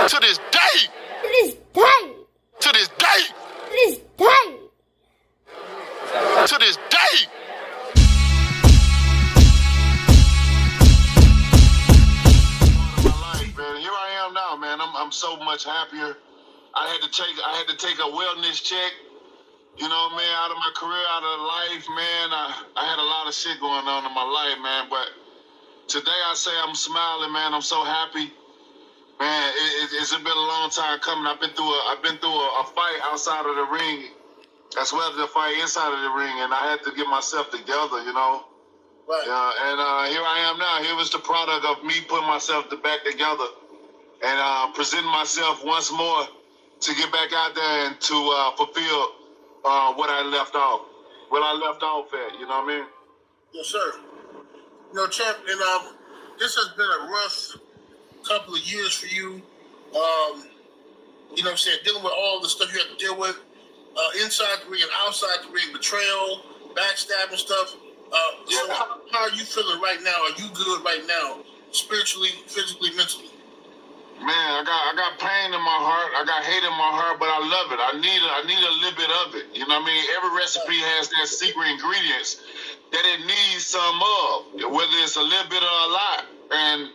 To this day. To this day. To this day. To this day. To this day. My life, man. Here I am now, man. I'm so much happier. I had to take a wellness check. You know, man, out of my career, out of life, man. I had a lot of shit going on in my life, man. But today I say I'm smiling, man. I'm so happy. Man, it's been a long time coming. I've been through a fight outside of the ring, as well as a fight inside of the ring, and I had to get myself together, you know. Right. And here I am now. Here was the product of me putting myself back together and presenting myself once more to get back out there and to fulfill what I left off at. You know what I mean? Yes, sir. You know, champ, and this has been a rough couple of years for you. You know what I'm saying? Dealing with all the stuff you had to deal with inside the ring and outside the ring, betrayal, backstabbing stuff. So how are you feeling right now? Are you good right now? Spiritually, physically, mentally? Man, I got pain in my heart. I got hate in my heart, but I love it. I need a little bit of it. You know what I mean? Every recipe has their secret ingredients that it needs some of, whether it's a little bit or a lot. And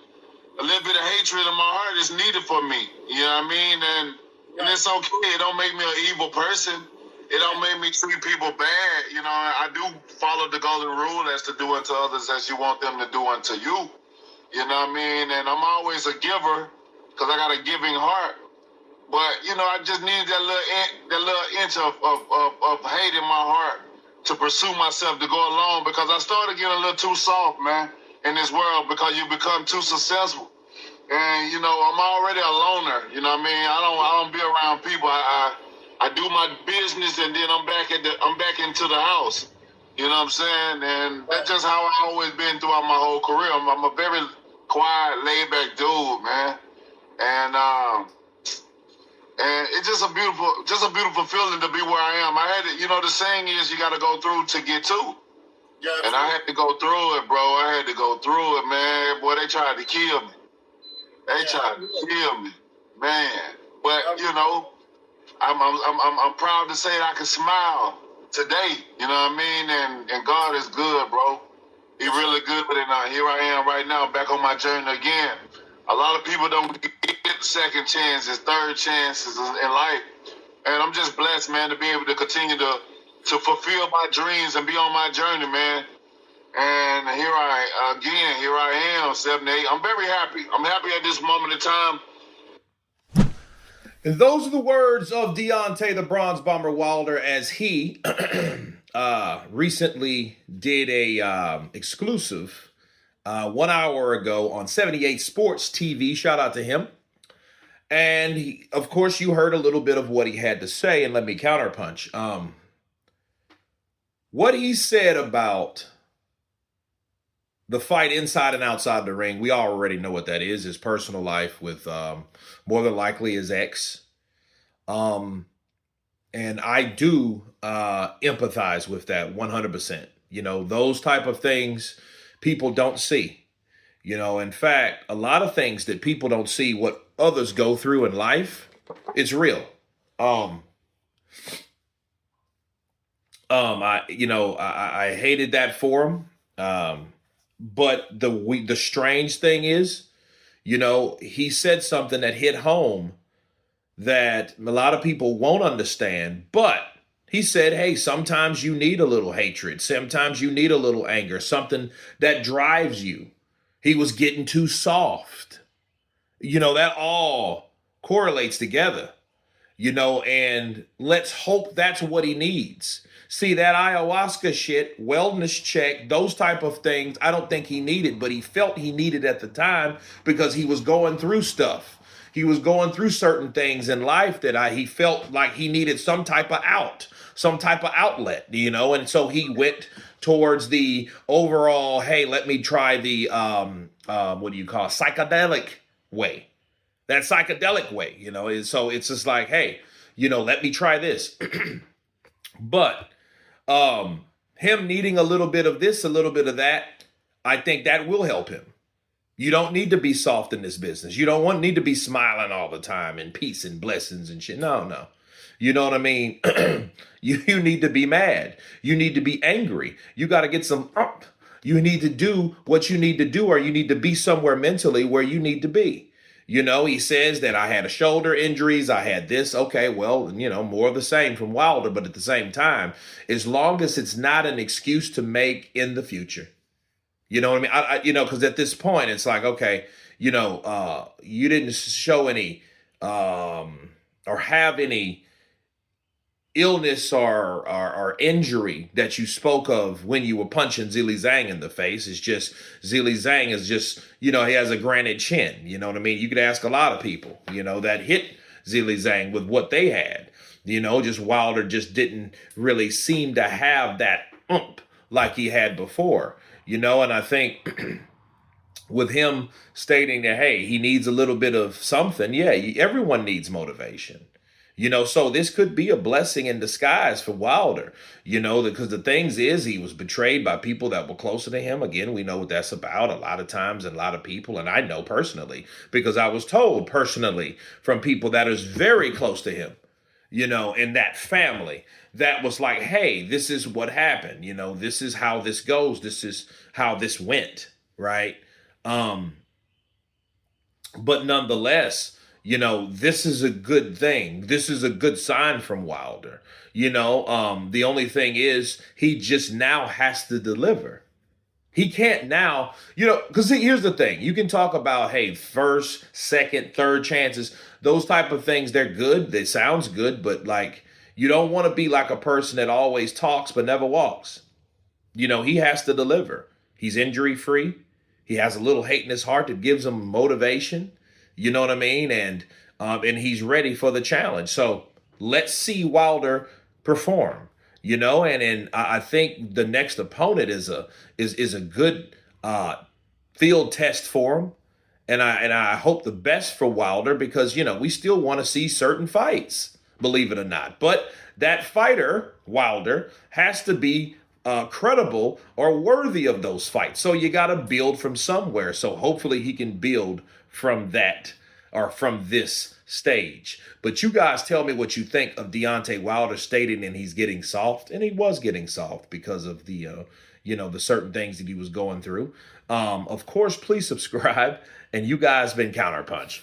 a little bit of hatred in my heart is needed for me. You know what I mean? And it's okay. It don't make me an evil person. It don't make me treat people bad. You know, I do follow the golden rule as to do unto others as you want them to do unto you. You know what I mean? And I'm always a giver, because I got a giving heart. But, you know, I just need that little inch of hate in my heart to pursue myself, to go along, because I started getting a little too soft, man, in this world, because you become too successful. And, you know, I'm already a loner. You know what I mean? I don't be around people. I do my business, and then I'm back into the house. You know what I'm saying? And that's just how I've always been throughout my whole career. I'm a very quiet, laid-back dude, man. And it's just a beautiful feeling to be where I am. I had to, you know, the saying is you got to go through to get to. Yeah, and I had to go through it, bro. I had to go through it, man. Boy, they tried to kill me. They tried to kill me, man. But you know, I'm proud to say that I can smile today. You know what I mean? And God is good, bro. He really good. And here I am right now, back on my journey again. A lot of people don't get second chances, third chances in life. And I'm just blessed, man, to be able to continue to fulfill my dreams and be on my journey, man. And here I am, 7-8. I'm very happy. I'm happy at this moment in time. And those are the words of Deontay the Bronze Bomber Wilder as he recently did a exclusive 1 hour ago on 78 Sports TV. Shout out to him. And he, of course, you heard a little bit of what he had to say, and let me counterpunch. What he said about the fight inside and outside the ring, we already know what that is. His personal life with more than likely his ex. And I do empathize with that 100%. You know, those type of things people don't see. You know, in fact, a lot of things that people don't see what others go through in life, it's real. I hated that for him. But the strange thing is, you know, he said something that hit home that a lot of people won't understand. But he said, hey, sometimes you need a little hatred. Sometimes you need a little anger, something that drives you. He was getting too soft. You know, that all correlates together, you know, and let's hope that's what he needs. See, that ayahuasca shit, wellness check, those type of things, I don't think he needed, but he felt he needed at the time because he was going through stuff. He was going through certain things in life that he felt like he needed some type of some type of outlet, you know, and so he went towards the overall, hey, let me try the, psychedelic way. That psychedelic way, you know, and so it's just like, hey, you know, let me try this. But him needing a little bit of this, a little bit of that, I think that will help him. You don't need to be soft in this business. You don't need to be smiling all the time and peace and blessings and shit. No, no. You know what I mean? You need to be mad. You need to be angry. You got to get some up. You need to do what you need to do, or you need to be somewhere mentally where you need to be. You know, he says that I had a shoulder injuries. I had this. Okay, well, you know, more of the same from Wilder. But at the same time, as long as it's not an excuse to make in the future. You know what I mean? You know, because at this point, it's like, okay, you know, you didn't show any or have any illness or injury that you spoke of when you were punching Zhilei Zhang in the face. It's just Zhilei Zhang is just, you know, he has a granite chin. You know what I mean? You could ask a lot of people, you know, that hit Zhilei Zhang with what they had. You know, just Wilder just didn't really seem to have that oomph like he had before. You know, and I think with him stating that, hey, he needs a little bit of something. Yeah, everyone needs motivation. You know, so this could be a blessing in disguise for Wilder, you know, because the things is he was betrayed by people that were closer to him. Again, we know what that's about a lot of times and a lot of people. And I know personally, because I was told personally from people that is very close to him, you know, in that family, that was like, hey, this is what happened. You know, this is how this goes. This is how this went. Right. But nonetheless, you know, this is a good thing. This is a good sign from Wilder. You know, the only thing is he just now has to deliver. He can't now, you know, because here's the thing. You can talk about, hey, first, second, third chances. Those type of things, they're good. They sounds good, but like, you don't want to be like a person that always talks but never walks. You know, he has to deliver. He's injury free. He has a little hate in his heart that gives him motivation. You know what I mean? And he's ready for the challenge. So let's see Wilder perform. You know, and I think the next opponent is a good field test for him. And I hope the best for Wilder, because, you know, we still want to see certain fights, believe it or not. But that fighter, Wilder, has to be credible or worthy of those fights. So you got to build from somewhere. So hopefully he can build from that or from this stage. But you guys tell me what you think of Deontay Wilder stating and he's getting soft. And he was getting soft because of the, you know, the certain things that he was going through. Of course, please subscribe. And you guys been Counterpunch.